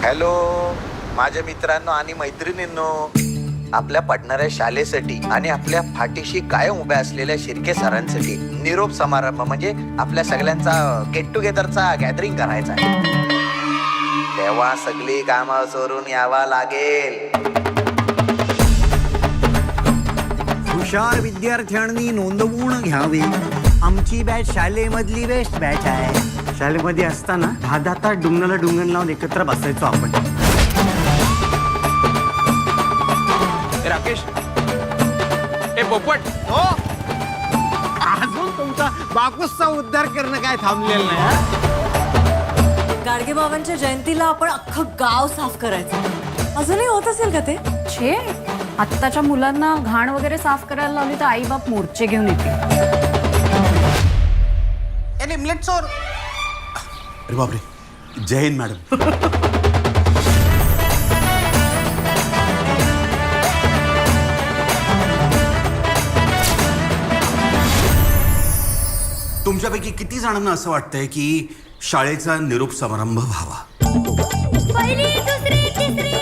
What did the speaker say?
Hello माझ्या मित्रांनो आणि मैत्रिणींनो, आपल्या पडणाऱ्या शाळेसाठी आणि आपल्या पाठीशी कायम उभ्या असलेल्या शिर्के सरांसाठी निरोप समारंभ म्हणजे आपल्या सगळ्यांचा गेट टुगेदरचा गॅदरिंग करायचा आहे. तेव्हा सगळी कामं सोडून यावा लागेल. हुशार विद्यार्थ्यांनी नोंदवून घ्यावी. आमची बॅच शाळेमधली बेस्ट बॅच आहे. शाळेमध्ये असताना 10 तास डुंगणाला डुंगण लावून एकत्र बसायचो आपण. राकेश, ए पोपट, हो अजून तुमचा बापूसचा उद्धार करणं काय थांबलेलं नाही हा? गाडगेबाबांच्या जयंतीला आपण अख्खं गाव साफ करायचं. अजूनही होत असेल का ते? छे, आत्ताच्या मुलांना घाण वगैरे साफ करायला लावली तर आई बाप मोर्चे घेऊन येतील. अरे बापरे, जय हिंद मॅडम. तुमच्यापैकी किती जणांना असं वाटतंय की शाळेचा निरोप समारंभ व्हावा? पहिली दुसरी तिसरी